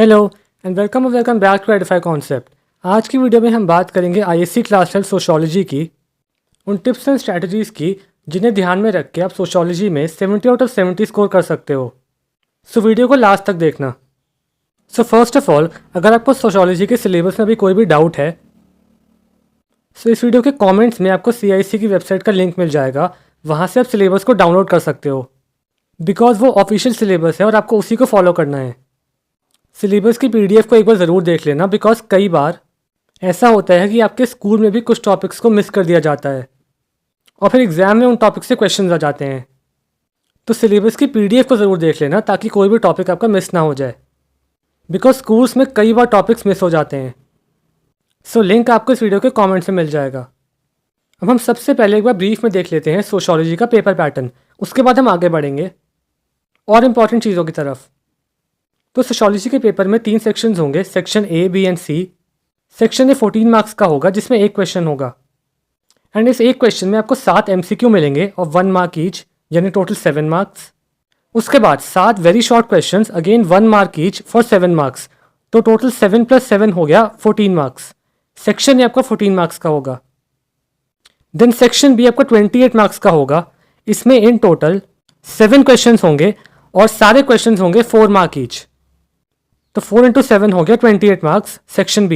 Hello and welcome back to Edify Concept. आज की video में हम बात करेंगे आईएससी क्लास 12 सोशियोलॉजी की, उन टिप्स एंड स्ट्रैटेजीज़ की जिन्हें ध्यान में रख के आप सोशियोलॉजी में 70 आउट ऑफ 70 स्कोर कर सकते हो। सो वीडियो को लास्ट तक देखना। सो फर्स्ट ऑफ ऑल, अगर आपको सोशियोलॉजी के सिलेबस में अभी कोई भी डाउट है सो इस वीडियो के कॉमेंट्स में आपको CIC की वेबसाइट का लिंक मिल जाएगा। वहाँ से आप सिलेबस को डाउनलोड कर सकते हो बिकॉज वो ऑफिशियल सिलेबस है और आपको उसी को फॉलो करना है। सिलेबस की PDF को एक बार ज़रूर देख लेना बिकॉज कई बार ऐसा होता है कि आपके स्कूल में भी कुछ टॉपिक्स को मिस कर दिया जाता है और फिर एग्ज़ाम में उन टॉपिक से क्वेश्चन आ जाते हैं। तो सिलेबस की PDF को ज़रूर देख लेना ताकि कोई भी टॉपिक आपका मिस ना हो जाए बिकॉज स्कूल्स में कई बार टॉपिक्स मिस हो जाते हैं। सो लिंक आपको इस वीडियो के कॉमेंट में मिल जाएगा। अब हम सबसे पहले एक बार ब्रीफ में देख लेते हैं सोशियोलॉजी का पेपर पैटर्न, उसके बाद हम आगे बढ़ेंगे और इम्पॉर्टेंट चीज़ों की तरफ। तो सोशियोलॉजी के पेपर में 3 सेक्शंस होंगे, section A, B and C। Section A 14 marks का होगा जिसमें एक क्वेश्चन होगा एंड इस एक क्वेश्चन में आपको 7 MCQ मिलेंगे और 1 मार्क ईच, यानी टोटल 7 मार्क्स। उसके बाद 7 very short questions, again 1 mark each for 7 marks, तो टोटल 7 + 7 हो गया 14 मार्क्स। सेक्शन A आपका 14 मार्क्स का होगा। देन सेक्शन B आपका 28 मार्क्स का होगा। इसमें इन टोटल 7 क्वेश्चंस होंगे और सारे क्वेश्चंस होंगे 4 मार्क ईच, तो 4 × 7 हो गया 28 marks section B।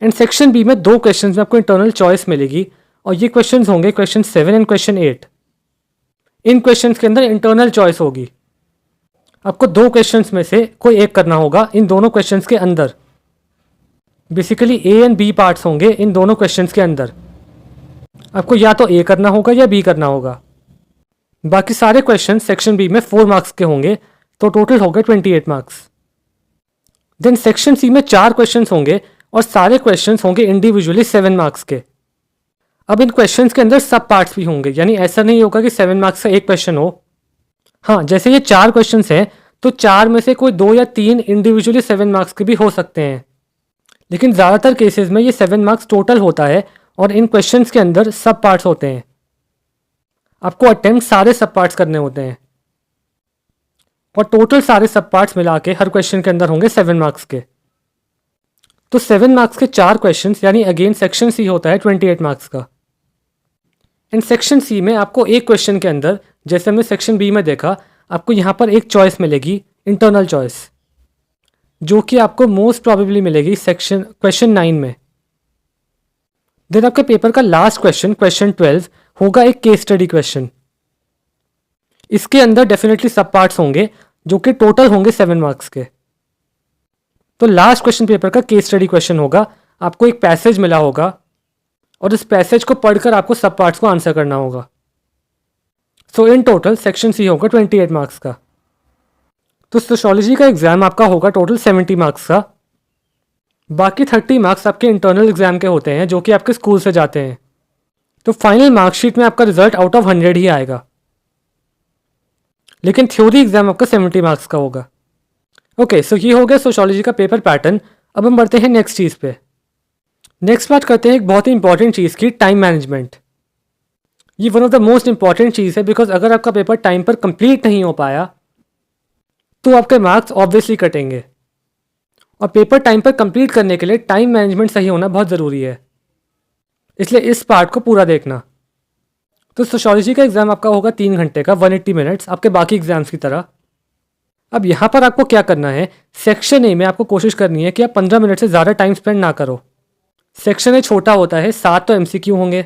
And section B में 2 क्वेश्चंस में आपको इंटरनल चॉइस मिलेगी और ये क्वेश्चंस होंगे question 7 and question 8। In questions के अंदर इंटरनल चॉइस होगी, आपको 2 क्वेश्चंस में से कोई एक करना होगा इन दोनों क्वेश्चंस के अंदर। Basically A and B parts होंगे इन दोनों क्वेश्चंस के अंदर, आपको या तो A करना होगा या B करना होगा। बाकी सारे क्वेश्चन सेक्शन B में 4 मार्क्स के होंगे, तो टोटल हो गए 28 मार्क्स। देन सेक्शन C में 4 क्वेश्चंस होंगे और सारे क्वेश्चंस होंगे इंडिविजुअली 7 मार्क्स के। अब इन क्वेश्चंस के अंदर सब पार्ट्स भी होंगे, यानी ऐसा नहीं होगा कि 7 मार्क्स का एक क्वेश्चन हो। हाँ, जैसे ये 4 क्वेश्चंस हैं तो 4 में से कोई 2 या 3 इंडिविजुअली 7 मार्क्स के भी हो सकते हैं, लेकिन ज़्यादातर केसेस में ये 7 मार्क्स टोटल होता है और इन क्वेश्चंस के अंदर सब पार्ट्स होते हैं। आपको अटेम्प्ट सारे सब पार्ट्स करने होते हैं और टोटल सारे सब पार्ट्स मिला के हर क्वेश्चन के अंदर होंगे 7 मार्क्स के। तो 7 मार्क्स के 4 क्वेश्चंस, यानी अगेन सेक्शन C होता है 28 मार्क्स का। एंड सेक्शन C में आपको एक क्वेश्चन के अंदर, जैसे हमने सेक्शन B में देखा, आपको यहाँ पर एक चॉइस मिलेगी, इंटरनल चॉइस, जो कि आपको मोस्ट प्रॉबेबली मिलेगी क्वेश्चन 9 में। देन आपके पेपर का लास्ट क्वेश्चन, क्वेश्चन 12, होगा एक केस स्टडी क्वेश्चन। इसके अंदर डेफिनेटली सब पार्ट्स होंगे जो कि टोटल होंगे 7 मार्क्स के। तो लास्ट क्वेश्चन पेपर का केस स्टडी क्वेश्चन होगा, आपको एक पैसेज मिला होगा और इस पैसेज को पढ़कर आपको सब पार्ट्स को आंसर करना होगा। सो इन टोटल सेक्शन C होगा 28 मार्क्स का। तो सोशियोलॉजी का एग्जाम आपका होगा टोटल 70 मार्क्स का। बाकी 30 मार्क्स आपके इंटरनल एग्जाम के होते हैं जो कि आपके स्कूल से जाते हैं। तो फाइनल मार्कशीट में आपका रिजल्ट आउट ऑफ 100 ही आएगा, लेकिन थ्योरी एग्जाम आपका 70 मार्क्स का होगा। ओके, सो ये हो गया सोशियोलॉजी का पेपर पैटर्न। अब हम बढ़ते हैं नेक्स्ट चीज़ पे। नेक्स्ट बात करते हैं एक बहुत ही इंपॉर्टेंट चीज़ की, टाइम मैनेजमेंट। ये one of the most important चीज़ है बिकॉज अगर आपका पेपर टाइम पर कंप्लीट नहीं हो पाया तो आपके मार्क्स ऑब्वियसली कटेंगे और पेपर टाइम पर कंप्लीट करने के लिए टाइम मैनेजमेंट सही होना बहुत ज़रूरी है, इसलिए इस पार्ट को पूरा देखना। तो सोशियोलॉजी का एग्जाम आपका होगा 3 घंटे का, 180 मिनट्स, आपके बाकी एग्जाम्स की तरह। अब यहाँ पर आपको क्या करना है, सेक्शन A में आपको कोशिश करनी है कि आप 15 मिनट से ज़्यादा टाइम स्पेंड ना करो। सेक्शन A छोटा होता है, 7 तो MCQ होंगे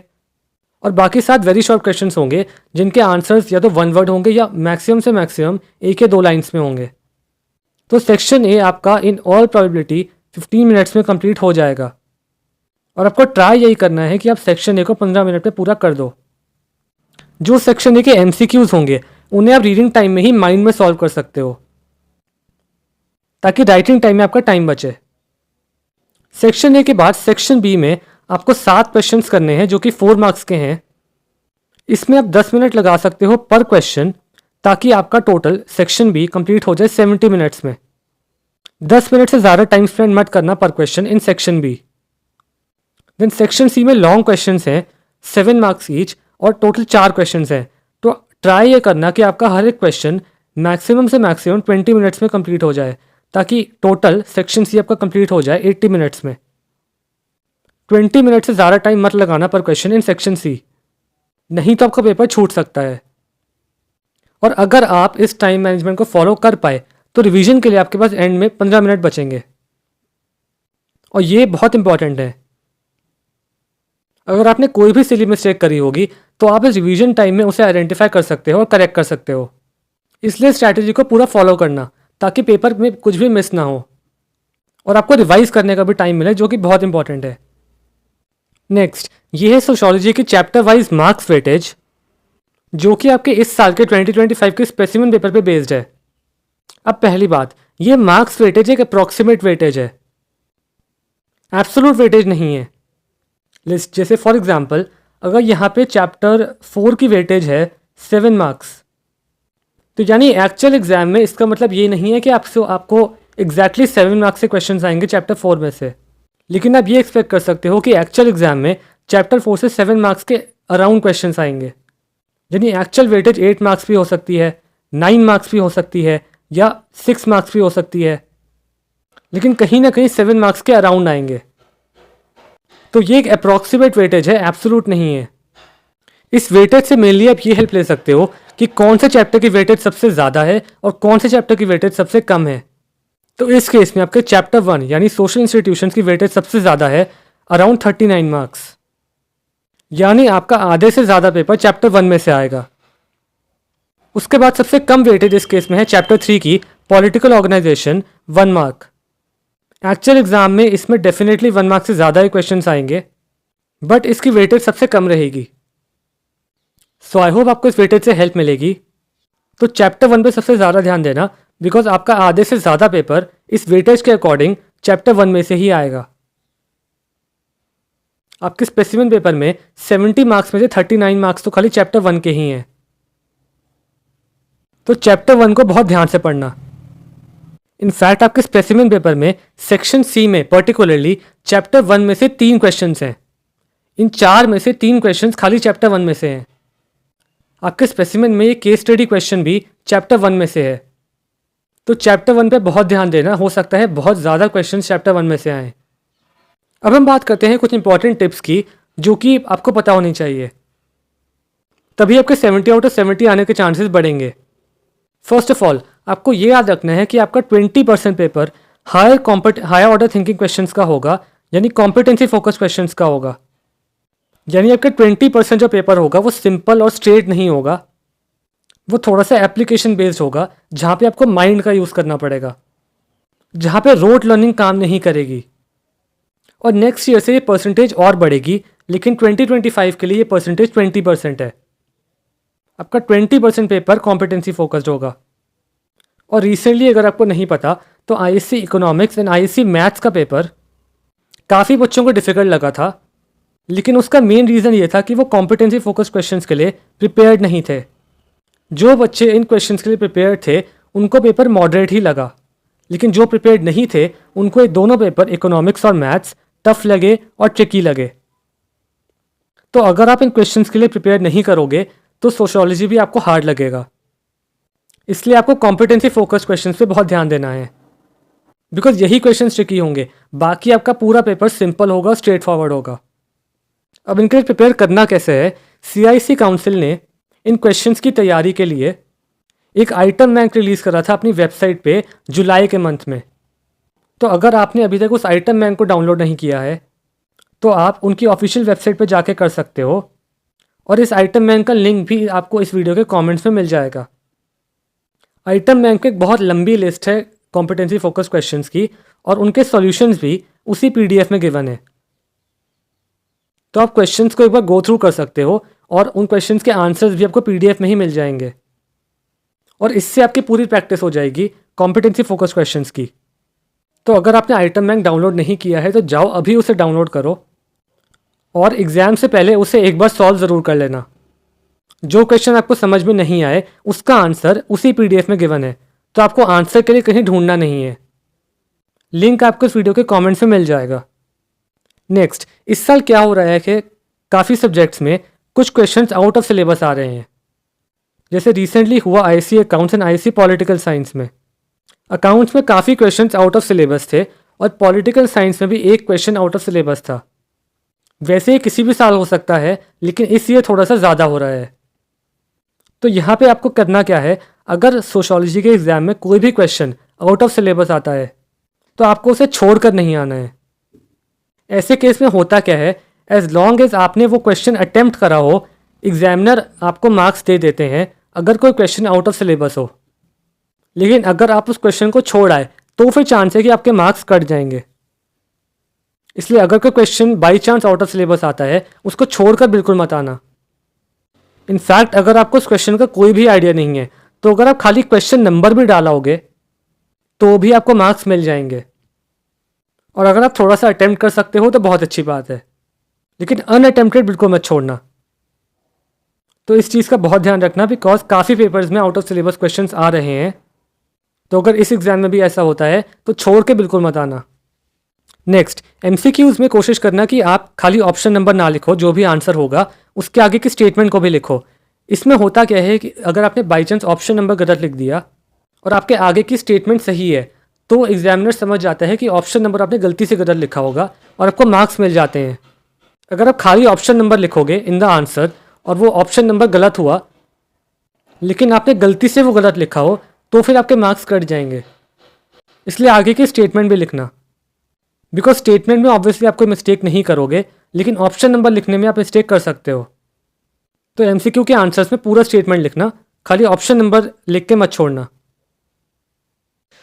और बाकी 7 वेरी शॉर्ट क्वेश्चंस होंगे जिनके आंसर्स या तो 1 वर्ड होंगे या मैक्सिमम से मैक्सिमम 1 या 2 लाइन्स में होंगे। तो सेक्शन A आपका इन ऑल प्रोबेबिलिटी 15 मिनट्स में कंप्लीट हो जाएगा और आपको ट्राई यही करना है कि आप सेक्शन A को 15 मिनट में पूरा कर दो। जो सेक्शन A के MCQs होंगे उन्हें आप रीडिंग टाइम में ही माइंड में सॉल्व कर सकते हो ताकि राइटिंग टाइम में आपका टाइम बचे। सेक्शन A के बाद सेक्शन B में आपको 7 क्वेश्चंस करने हैं जो कि 4 मार्क्स के हैं। इसमें आप 10 मिनट लगा सकते हो पर क्वेश्चन ताकि आपका टोटल सेक्शन B कंप्लीट हो जाए 70 मिनट्स में। 10 मिनट से ज़्यादा टाइम स्पेंड मत करना पर question in section B। Then section C में लॉन्ग क्वेश्चंस हैं, 7 मार्क्स ईच और टोटल 4 क्वेश्चंस हैं। तो ट्राई ये करना कि आपका हर एक क्वेश्चन मैक्सिमम से मैक्सिमम 20 मिनट्स में कंप्लीट हो जाए ताकि टोटल सेक्शन सी आपका कंप्लीट हो जाए 80 मिनट्स में। 20 मिनट से ज़्यादा टाइम मत लगाना पर क्वेश्चन इन सेक्शन सी, नहीं तो आपका पेपर छूट सकता है। और अगर आप इस टाइम मैनेजमेंट को फॉलो कर पाए तो रिवीजन के लिए आपके पास एंड में 15 मिनट बचेंगे। और ये बहुत इंपॉर्टेंट है, अगर आपने कोई भी सिली मिस्टेक करी होगी तो आप इस रिवीजन टाइम में उसे आइडेंटिफाई कर सकते हो और करेक्ट कर सकते हो। इसलिए स्ट्रैटेजी को पूरा फॉलो करना ताकि पेपर में कुछ भी मिस ना हो और आपको रिवाइज करने का भी टाइम मिले, जो कि बहुत इंपॉर्टेंट है। नेक्स्ट, ये है सोशियोलॉजी की चैप्टर वाइज मार्क्स वेटेज, जो कि आपके इस साल के 2025 के स्पेसिमेन पेपर पे बेस्ड है। अब पहली बात, ये मार्क्स वेटेज एक अप्रॉक्सीमेट वेटेज है, एब्सोल्यूट वेटेज नहीं है। लिस्ट जैसे फॉर एग्जांपल, अगर यहाँ पे चैप्टर 4 की वेटेज है 7 मार्क्स, तो यानी एक्चुअल एग्जाम में इसका मतलब ये नहीं है कि आपको एग्जैक्टली 7 मार्क्स से क्वेश्चंस आएंगे चैप्टर 4 में से, लेकिन आप ये एक्सपेक्ट कर सकते हो कि एक्चुअल एग्जाम में चैप्टर 4 से 7 मार्क्स के अराउंड क्वेश्चंस आएंगे। यानी एक्चुअल वेटेज 8 मार्क्स भी हो सकती है, 9 मार्क्स भी हो सकती है, या 6 मार्क्स भी हो सकती है, लेकिन कहीं ना कहीं 7 मार्क्स के अराउंड आएंगे। तो ये एक अप्रॉक्सीमेट वेटेज है, एब्सोल्यूट नहीं है। इस वेटेज से मेनली आप ये हेल्प ले सकते हो कि कौन से चैप्टर की वेटेज सबसे ज़्यादा है और कौन से चैप्टर की वेटेज सबसे कम है। तो इस केस में आपके चैप्टर 1 यानी सोशल इंस्टीट्यूशंस की वेटेज सबसे ज़्यादा है, अराउंड 39 मार्क्स, यानी आपका आधे से ज़्यादा पेपर चैप्टर 1 में से आएगा। उसके बाद सबसे कम वेटेज इस केस में है चैप्टर 3 की political organisation, 1 mark. Actual exam में इसमें डेफिनेटली 1 मार्क से ज़्यादा ही क्वेश्चंस आएंगे, बट इसकी वेटेज सबसे कम रहेगी। सो आई होप आपको इस वेटेज से हेल्प मिलेगी। तो चैप्टर 1 पे सबसे ज़्यादा ध्यान देना, बिकॉज आपका आधे से ज़्यादा पेपर इस वेटेज के अकॉर्डिंग चैप्टर 1 में से ही आएगा। आपके स्पेसिमेन पेपर में 70 मार्क्स में से 39 मार्क्स तो खाली चैप्टर 1 के ही हैं। तो चैप्टर 1 को बहुत ध्यान से पढ़ना। इनफैक्ट आपके स्पेसिमेन पेपर में सेक्शन सी में पर्टिकुलरली चैप्टर 1 में से 3 क्वेश्चंस हैं। इन 4 में से 3 क्वेश्चंस खाली चैप्टर 1 में से हैं। आपके स्पेसिमेन में ये केस स्टडी क्वेश्चन भी चैप्टर 1 में से है। तो चैप्टर 1 पे बहुत ध्यान देना, हो सकता है बहुत ज़्यादा क्वेश्चंस चैप्टर 1 में से आएँ। अब हम बात करते हैं कुछ इंपॉर्टेंट टिप्स की जो कि आपको पता होनी चाहिए, तभी आपके 70 आउट ऑफ 70 आने के चांसेस बढ़ेंगे। फर्स्ट ऑफ ऑल, आपको ये याद रखना है कि आपका 20% paper higher order thinking questions का होगा, यानी कॉम्पिटेंसी फोकस क्वेश्चंस का होगा। यानी आपका 20% जो पेपर होगा वो सिंपल और स्ट्रेट नहीं होगा, वो थोड़ा सा एप्लीकेशन बेस्ड होगा, जहाँ पे आपको माइंड का यूज़ करना पड़ेगा, जहाँ पे रोट लर्निंग काम नहीं करेगी। और नेक्स्ट ईयर से ये परसेंटेज और बढ़ेगी, लेकिन 2025 के लिए ये परसेंटेज 20% है। आपका 20% पेपर कॉम्पिटेंसी फोकस्ड होगा। और रिसेंटली अगर आपको नहीं पता तो ISC economics and ISC maths का पेपर काफ़ी बच्चों को डिफ़िकल्ट लगा था, लेकिन उसका मेन रीज़न ये था कि वो कॉम्पिटेंसी फोकस क्वेश्चंस के लिए प्रिपेयर्ड नहीं थे। जो बच्चे इन क्वेश्चंस के लिए प्रिपेयर्ड थे उनको पेपर मॉडरेट ही लगा, लेकिन जो प्रिपेयर्ड नहीं थे उनको ये दोनों पेपर इकोनॉमिक्स और मैथ्स टफ लगे और ट्रिकी लगे। तो अगर आप इन क्वेश्चंस के लिए प्रिपेयर नहीं करोगे तो सोशियोलॉजी भी आपको हार्ड लगेगा। इसलिए आपको कॉम्पिटेंसी फोकस क्वेश्चंस पे बहुत ध्यान देना है, बिकॉज यही क्वेश्चंस ट्रिकी होंगे, बाकी आपका पूरा पेपर सिंपल होगा, स्ट्रेट फॉरवर्ड होगा। अब इनके लिए प्रिपेयर करना कैसे है, CIC काउंसिल ने इन क्वेश्चंस की तैयारी के लिए एक आइटम बैंक रिलीज़ करा था अपनी वेबसाइट पे जुलाई के मंथ में। तो अगर आपने अभी तक उस आइटम बैंक को डाउनलोड नहीं किया है तो आप उनकी ऑफिशियल वेबसाइट पे जाके कर सकते हो, और इस आइटम बैंक का लिंक भी आपको इस वीडियो के कमेंट्स में मिल जाएगा। आइटम बैंक की एक बहुत लंबी लिस्ट है कॉम्पिटेंसी फोकस क्वेश्चंस की, और उनके सॉल्यूशंस भी उसी PDF में गिवन है। तो आप क्वेश्चंस को एक बार गो थ्रू कर सकते हो, और उन क्वेश्चंस के आंसर्स भी आपको PDF में ही मिल जाएंगे, और इससे आपकी पूरी प्रैक्टिस हो जाएगी कॉम्पिटेंसी फोकस क्वेश्चंस की। तो अगर आपने आइटम बैंक डाउनलोड नहीं किया है तो जाओ अभी उसे डाउनलोड करो, और एग्ज़ाम से पहले उसे एक बार सॉल्व ज़रूर कर लेना। जो क्वेश्चन आपको समझ में नहीं आए उसका आंसर उसी PDF में गिवन है, तो आपको आंसर के लिए कहीं ढूंढना नहीं है। लिंक आपको इस वीडियो के कमेंट्स में मिल जाएगा। नेक्स्ट, इस साल क्या हो रहा है कि काफ़ी सब्जेक्ट्स में कुछ क्वेश्चंस आउट ऑफ सिलेबस आ रहे हैं। जैसे रिसेंटली हुआ IC accounts and IC political science में। अकाउंट्स में काफ़ी क्वेश्चंस आउट ऑफ सिलेबस थे और पॉलिटिकल साइंस में भी एक क्वेश्चन आउट ऑफ सिलेबस था। वैसे ये किसी भी साल हो सकता है, लेकिन इस ईयर थोड़ा सा ज़्यादा हो रहा है। तो यहाँ पे आपको करना क्या है, अगर सोशियोलॉजी के एग्ज़ाम में कोई भी क्वेश्चन आउट ऑफ सिलेबस आता है तो आपको उसे छोड़ कर नहीं आना है। ऐसे केस में होता क्या है, एज लॉन्ग एज आपने वो क्वेश्चन अटेम्प्ट करा हो, एग्जामिनर आपको मार्क्स दे देते हैं अगर कोई क्वेश्चन आउट ऑफ सिलेबस हो। लेकिन अगर आप उस क्वेश्चन को छोड़ आए तो फिर चांस है कि आपके मार्क्स कट जाएंगे। इसलिए अगर कोई question by chance out of syllabus आता है, उसको छोड़कर बिल्कुल मत आना। इनफैक्ट अगर आपको उस क्वेश्चन का कोई भी आइडिया नहीं है तो अगर आप खाली क्वेश्चन नंबर भी डाला होगे तो भी आपको मार्क्स मिल जाएंगे। और अगर आप थोड़ा सा अटेम्प्ट कर सकते हो तो बहुत अच्छी बात है, लेकिन अनअटेम्प्टेड बिल्कुल मत छोड़ना। तो इस चीज़ का बहुत ध्यान रखना, बिकॉज काफ़ी पेपर्स में आउट ऑफ सिलेबस क्वेश्चंस आ रहे हैं। तो अगर इस एग्ज़ाम में भी ऐसा होता है तो छोड़ के बिल्कुल मत आना। नेक्स्ट, एमसीक्यूज़ में कोशिश करना कि आप खाली ऑप्शन नंबर ना लिखो, जो भी आंसर होगा उसके आगे की स्टेटमेंट को भी लिखो। इसमें होता क्या है कि अगर आपने बाई चांस ऑप्शन नंबर गलत लिख दिया और आपके आगे की स्टेटमेंट सही है तो एग्जामिनर समझ जाता है कि ऑप्शन नंबर आपने गलती से गलत लिखा होगा और आपको मार्क्स मिल जाते हैं। अगर आप खाली ऑप्शन नंबर लिखोगे इन द आंसर और वो ऑप्शन नंबर गलत हुआ लेकिन आपने गलती से वो गलत लिखा हो तो फिर आपके मार्क्स कट जाएंगे। इसलिए आगे की स्टेटमेंट भी लिखना, बिकॉज स्टेटमेंट में ऑब्वियसली आप कोई मिस्टेक नहीं करोगे, लेकिन ऑप्शन नंबर लिखने में आप मिस्टेक कर सकते हो। तो एमसीक्यू के आंसर्स में पूरा स्टेटमेंट लिखना, खाली ऑप्शन नंबर लिख के मत छोड़ना।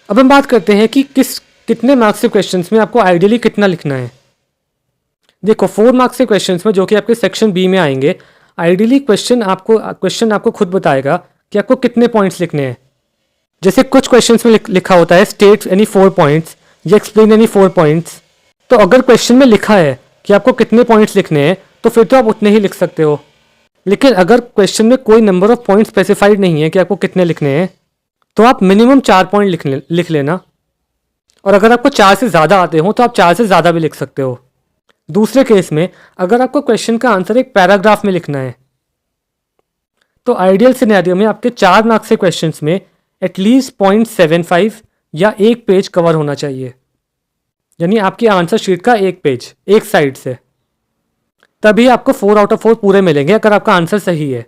अब हम बात करते हैं कि कितने मार्क्स के क्वेश्चंस में आपको आइडियली कितना लिखना है। देखो, 4 मार्क्स के क्वेश्चंस में जो कि आपके सेक्शन बी में आएंगे, आइडियली क्वेश्चन आपको खुद बताएगा कि आपको कितने पॉइंट्स लिखने हैं। जैसे कुछ क्वेश्चंस में लिखा होता है स्टेट एनी 4 पॉइंट्स या एक्सप्लेन एनी 4 पॉइंट्स। तो अगर क्वेश्चन में लिखा है कि आपको कितने पॉइंट्स लिखने हैं तो फिर तो आप उतने ही लिख सकते हो। लेकिन अगर क्वेश्चन में कोई नंबर ऑफ पॉइंट स्पेसिफाइड नहीं है कि आपको कितने लिखने हैं तो आप मिनिमम 4 पॉइंट लिख लेना। और अगर आपको 4 से ज़्यादा आते हो तो आप 4 से ज़्यादा भी लिख सकते हो। दूसरे केस में अगर आपको क्वेश्चन का आंसर एक पैराग्राफ में लिखना है तो आइडियल सिनेरियो में आपके 4 मार्क्स के क्वेश्चंस में एटलीस्ट 0.75 या 1 पेज कवर होना चाहिए, यानी आपकी आंसर शीट का 1 पेज एक साइड से। तभी आपको 4 आउट ऑफ 4 पूरे मिलेंगे अगर आपका आंसर सही है।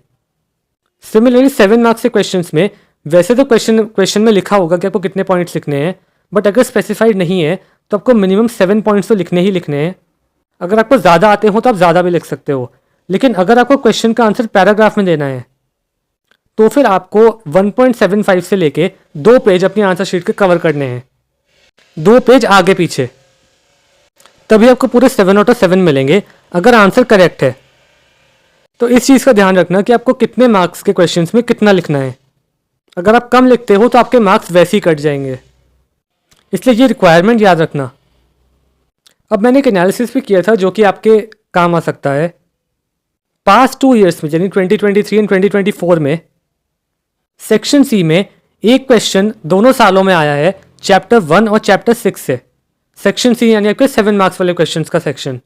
सिमिलरली 7 मार्क्स के क्वेश्चंस में वैसे तो क्वेश्चन में लिखा होगा कि आपको कितने पॉइंट्स लिखने हैं, बट अगर स्पेसिफाइड नहीं है तो आपको मिनिमम 7 पॉइंट्स तो लिखने ही लिखने हैं। अगर आपको ज़्यादा आते हो तो आप ज़्यादा भी लिख सकते हो, लेकिन अगर आपको क्वेश्चन का आंसर पैराग्राफ में देना है तो फिर आपको 1.75 से लेके 2 पेज अपनी आंसर शीट के कवर करने हैं, 2 पेज आगे पीछे। तभी आपको पूरे 7 आउट ऑफ 7 मिलेंगे अगर आंसर करेक्ट है। तो इस चीज़ का ध्यान रखना कि आपको कितने मार्क्स के क्वेश्चंस में कितना लिखना है। अगर आप कम लिखते हो तो आपके मार्क्स वैसे ही कट जाएंगे, इसलिए ये रिक्वायरमेंट याद रखना। अब मैंने एक एनालिसिस भी किया था जो कि आपके काम आ सकता है। पास्ट 2 ईयर्स में यानी 2023 एंड 2024 में सेक्शन सी में एक क्वेश्चन दोनों सालों में आया है चैप्टर 1 और चैप्टर 6 से। सेक्शन सी यानी आपके 7 मार्क्स वाले क्वेश्चंस का सेक्शन।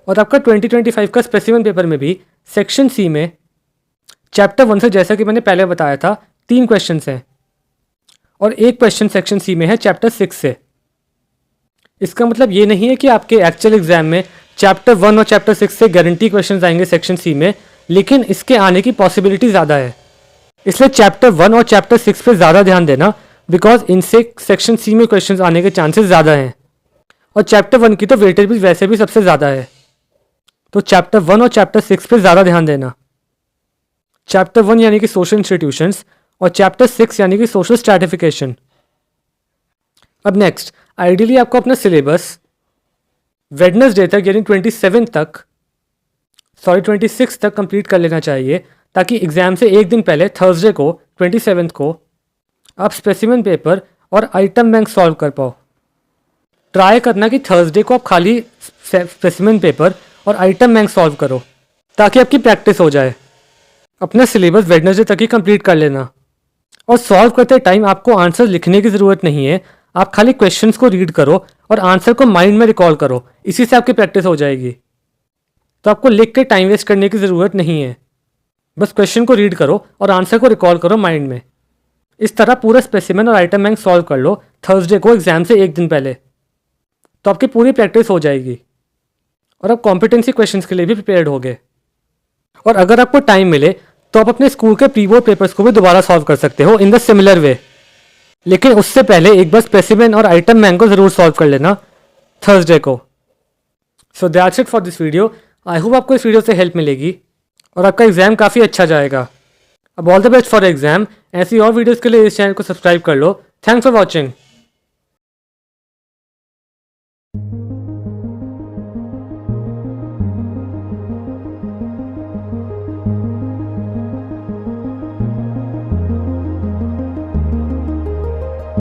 और आपका 2025 का स्पेसिमेन पेपर में भी सेक्शन सी में चैप्टर 1 से, जैसा कि मैंने पहले बताया था, 3 क्वेश्चंस हैं और एक क्वेश्चन सेक्शन सी में है चैप्टर 6 से। इसका मतलब ये नहीं है कि आपके एक्चुअल एग्जाम में चैप्टर 1 और चैप्टर 6 से गारंटी क्वेश्चंस आएंगे सेक्शन सी में, लेकिन इसके आने की पॉसिबिलिटी ज़्यादा है। इसलिए चैप्टर 1 और चैप्टर 6 पे ज़्यादा ध्यान देना, बिकॉज इनसे सेक्शन सी में क्वेश्चंस आने के चांसेस ज़्यादा हैं। और चैप्टर 1 की तो वेटेज भी वैसे भी सबसे ज़्यादा है, तो चैप्टर 1 और चैप्टर 6 पे ज़्यादा ध्यान देना। चैप्टर 1 यानी कि सोशल इंस्टीट्यूशंस और चैप्टर 6 यानी कि सोशल स्ट्रैटिफिकेशन। अब नेक्स्ट, आइडियली आपको अपना सिलेबस वेडनेसडे तक यानी 26 तक कंप्लीट कर लेना चाहिए, ताकि एग्जाम से एक दिन पहले थर्सडे को 27 को आप स्पेसिमेन पेपर और आइटम बैंक सॉल्व कर पाओ। ट्राई करना कि थर्सडे को आप खाली स्पेसिमेन पेपर और आइटम बैंक सॉल्व करो ताकि आपकी प्रैक्टिस हो जाए। अपना सिलेबस वेडनेसडे तक ही कंप्लीट कर लेना। और सॉल्व करते टाइम आपको आंसर लिखने की ज़रूरत नहीं है, आप खाली क्वेश्चंस को रीड करो और आंसर को माइंड में रिकॉल करो, इसी से आपकी प्रैक्टिस हो जाएगी। तो आपको लिख के टाइम वेस्ट करने की ज़रूरत नहीं है, बस क्वेश्चन को रीड करो और आंसर को रिकॉल करो माइंड में। इस तरह पूरे स्पेसिमेन और आइटम बैंक सॉल्व कर लो थर्सडे को एग्जाम से एक दिन पहले, तो आपकी पूरी प्रैक्टिस हो जाएगी और आप कॉम्पिटेंसी क्वेश्चंस के लिए भी प्रिपेयर्ड होगे। और अगर आपको टाइम मिले तो आप अपने स्कूल के प्री बोर्ड पेपर्स को भी दोबारा सॉल्व कर सकते हो इन द सिमिलर वे, लेकिन उससे पहले एक बार स्पेसिमेन और आइटम बैंक को ज़रूर सॉल्व कर लेना थर्सडे को। So that's it for this video. I hope आपको इस वीडियो से हेल्प मिलेगी और आपका एग्जाम काफ़ी अच्छा जाएगा। अब all the best for exam. ऐसी और वीडियोज़ के लिए इस चैनल को सब्सक्राइब कर लो। Thanks for watching.